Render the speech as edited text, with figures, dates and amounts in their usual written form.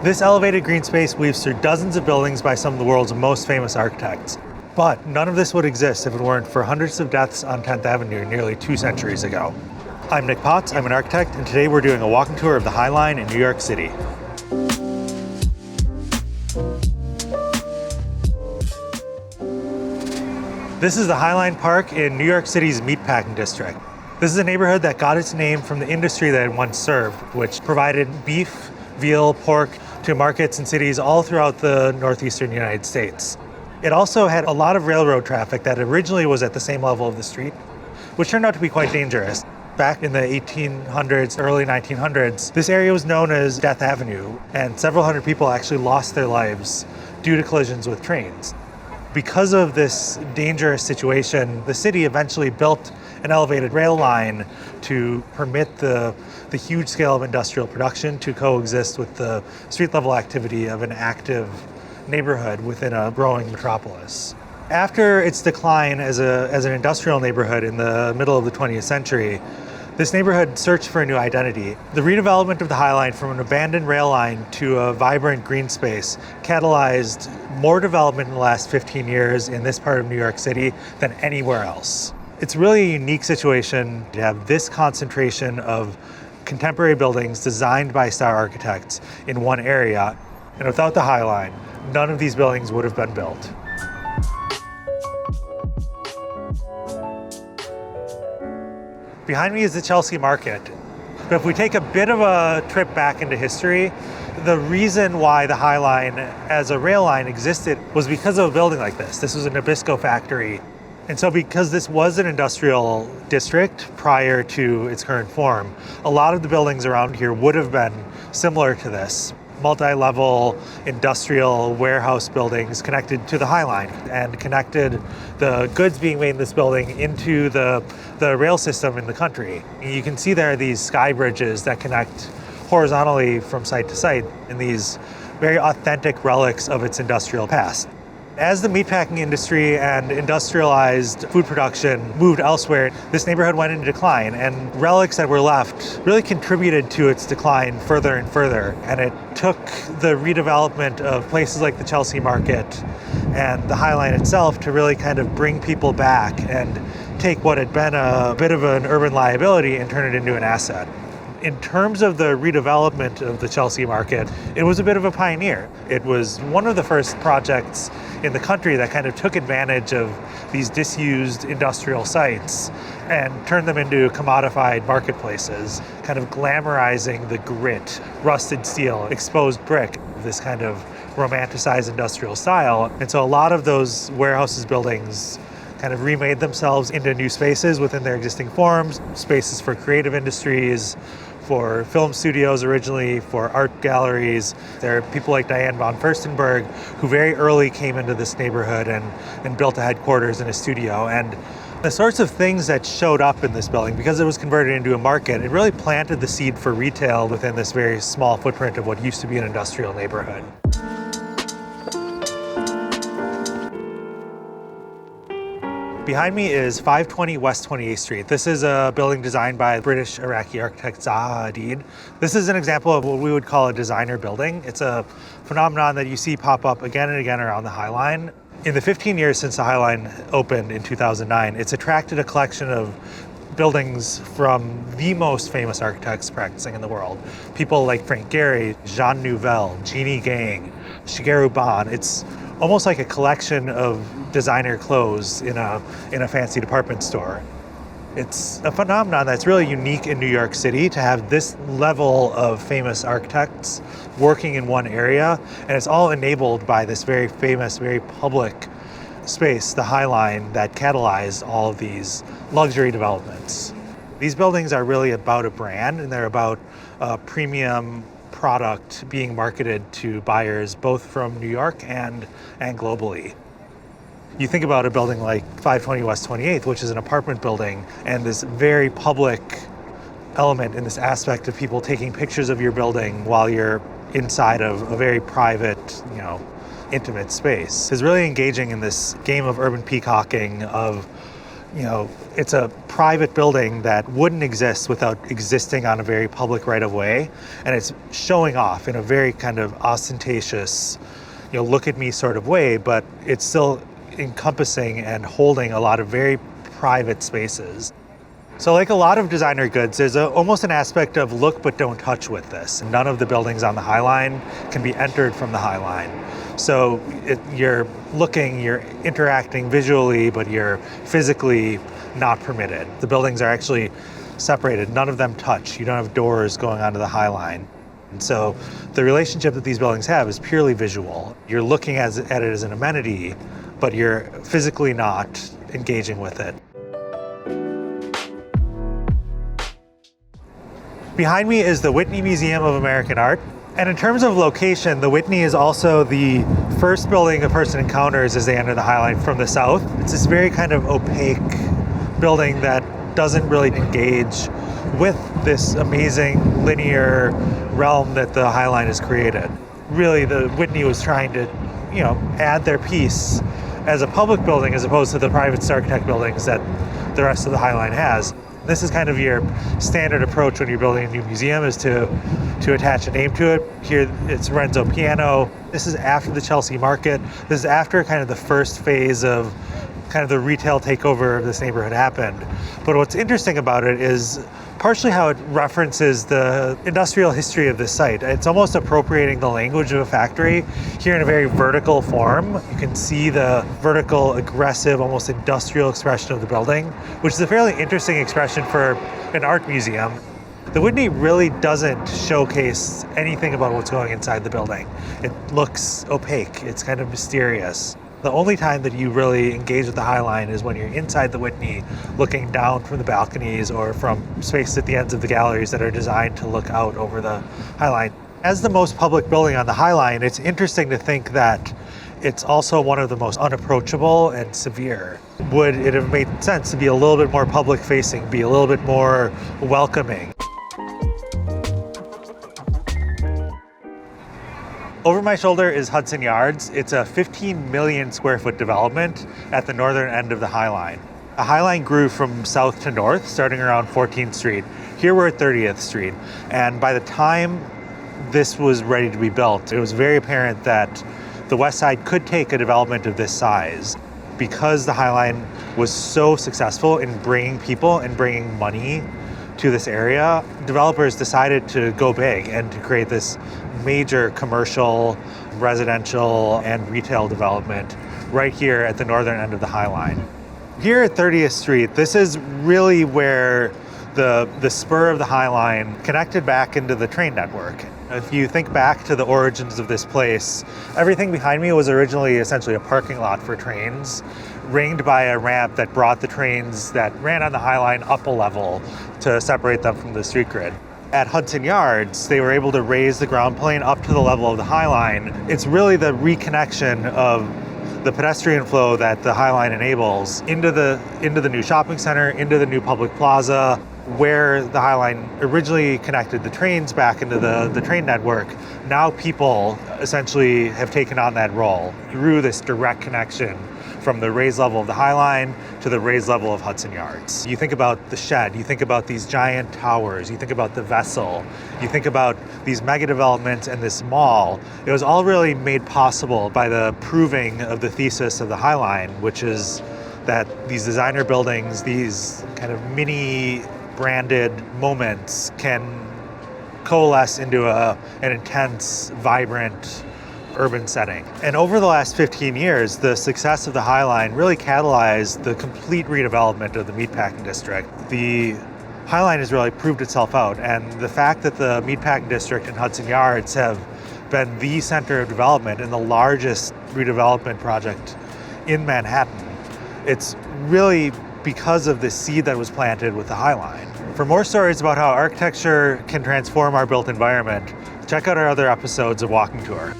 This elevated green space weaves through dozens of buildings by some of the world's most famous architects. But none of this would exist if it weren't for hundreds of deaths on 10th Avenue nearly 2 centuries ago. I'm Nick Potts, I'm an architect, and today we're doing a walking tour of the Highline in New York City. This is the Highline Park in New York City's Meatpacking district. This is a neighborhood that got its name from the industry that it once served, which provided beef, veal, pork to markets and cities all throughout the northeastern United States. It also had a lot of railroad traffic that originally was at the same level of the street, which turned out to be quite dangerous. Back in the 1800s, early 1900s, this area was known as Death Avenue, and several hundred people actually lost their lives due to collisions with trains. Because of this dangerous situation, the city eventually built an elevated rail line to permit the huge scale of industrial production to coexist with the street level activity of an active neighborhood within a growing metropolis. After its decline as an industrial neighborhood in the middle of the 20th century, this neighborhood searched for a new identity. The redevelopment of the Highline from an abandoned rail line to a vibrant green space catalyzed more development in the last 15 years in this part of New York City than anywhere else. It's really a unique situation to have this concentration of contemporary buildings designed by star architects in one area, and without the Highline, none of these buildings would have been built. Behind me is the Chelsea Market. But if we take a bit of a trip back into history, the reason why the Highline as a rail line existed was because of a building like this. This was a Nabisco factory. And so because this was an industrial district prior to its current form, a lot of the buildings around here would have been similar to this. Multi-level industrial warehouse buildings connected to the Highline and connected the goods being made in this building into the rail system in the country. You can see there are these sky bridges that connect horizontally from site to site and these very authentic relics of its industrial past. As the meatpacking industry and industrialized food production moved elsewhere, this neighborhood went into decline, and relics that were left really contributed to its decline further and further. And it took the redevelopment of places like the Chelsea Market and the Highline itself to really kind of bring people back and take what had been a bit of an urban liability and turn it into an asset. In terms of the redevelopment of the Chelsea Market, it was a bit of a pioneer. It was one of the first projects in the country that kind of took advantage of these disused industrial sites and turned them into commodified marketplaces, kind of glamorizing the grit, rusted steel, exposed brick, this kind of romanticized industrial style. And so a lot of those warehouses, buildings, kind of remade themselves into new spaces within their existing forms, spaces for creative industries, for film studios originally, for art galleries. There are people like Diane von Furstenberg who very early came into this neighborhood and built a headquarters and a studio. And the sorts of things that showed up in this building, because it was converted into a market, it really planted the seed for retail within this very small footprint of what used to be an industrial neighborhood. Behind me is 520 West 28th Street. This is a building designed by British Iraqi architect Zaha Hadid. This is an example of what we would call a designer building. It's a phenomenon that you see pop up again and again around the Highline. In the 15 years since the Highline opened in 2009, it's attracted a collection of buildings from the most famous architects practicing in the world. People like Frank Gehry, Jean Nouvel, Jeannie Gang, Shigeru Ban. It's almost like a collection of designer clothes in a fancy department store. It's a phenomenon that's really unique in New York City to have this level of famous architects working in one area, and it's all enabled by this very famous, very public space, the Highline, that catalyzed all of these luxury developments. These buildings are really about a brand, and they're about a premium product being marketed to buyers both from New York and globally. You think about a building like 520 West 28th, which is an apartment building, and this very public element in this aspect of people taking pictures of your building while you're inside of a very private, intimate space is really engaging in this game of urban peacocking, of it's a private building that wouldn't exist without existing on a very public right of way. And it's showing off in a very kind of ostentatious, look at me sort of way, but it's still encompassing and holding a lot of very private spaces. So like a lot of designer goods, there's almost an aspect of look but don't touch with this. None of the buildings on the Highline can be entered from the Highline. So you're looking, you're interacting visually, but you're physically not permitted. The buildings are actually separated. None of them touch. You don't have doors going onto the Highline. And so the relationship that these buildings have is purely visual. You're looking at it as an amenity, but you're physically not engaging with it. Behind me is the Whitney Museum of American Art. And in terms of location, the Whitney is also the first building a person encounters as they enter the Highline from the south. It's this very kind of opaque building that doesn't really engage with this amazing linear realm that the Highline has created. Really, the Whitney was trying to, add their piece as a public building as opposed to the private architect buildings that the rest of the Highline has. This is kind of your standard approach when you're building a new museum, is to attach a name to it. Here it's Renzo Piano. This is after the Chelsea Market. This is after kind of the first phase of kind of the retail takeover of this neighborhood happened. But what's interesting about it is partially how it references the industrial history of this site. It's almost appropriating the language of a factory here in a very vertical form. You can see the vertical, aggressive, almost industrial expression of the building, which is a fairly interesting expression for an art museum. The Whitney really doesn't showcase anything about what's going inside the building. It looks opaque, it's kind of mysterious. The only time that you really engage with the Highline is when you're inside the Whitney, looking down from the balconies or from space at the ends of the galleries that are designed to look out over the Highline. As the most public building on the Highline, it's interesting to think that it's also one of the most unapproachable and severe. Would it have made sense to be a little bit more public facing, be a little bit more welcoming? Over my shoulder is Hudson Yards. It's a 15 million square foot development at the northern end of the Highline. The Highline grew from south to north, starting around 14th Street. Here we're at 30th Street. And by the time this was ready to be built, it was very apparent that the West Side could take a development of this size. Because the Highline was so successful in bringing people and bringing money to this area, developers decided to go big and to create this major commercial, residential, and retail development right here at the northern end of the Highline. Here at 30th Street, this is really where the spur of the Highline connected back into the train network. If you think back to the origins of this place, everything behind me was originally essentially a parking lot for trains, ringed by a ramp that brought the trains that ran on the Highline up a level to separate them from the street grid. At Hudson Yards, they were able to raise the ground plane up to the level of the Highline. It's really the reconnection of the pedestrian flow that the Highline enables into the new shopping center, into the new public plaza, where the Highline originally connected the trains back into the train network. Now people essentially have taken on that role through this direct connection from the raised level of the Highline to the raised level of Hudson Yards. You think about the Shed, you think about these giant towers, you think about the Vessel, you think about these mega developments and this mall. It was all really made possible by the proving of the thesis of the Highline, which is that these designer buildings, these kind of mini branded moments can coalesce into an intense, vibrant, urban setting. And over the last 15 years, the success of the Highline really catalyzed the complete redevelopment of the Meatpacking district. The Highline has really proved itself out, and the fact that the Meatpacking district and Hudson Yards have been the center of development and the largest redevelopment project in Manhattan, it's really because of the seed that was planted with the Highline. For more stories about how architecture can transform our built environment, check out our other episodes of Walking Tour.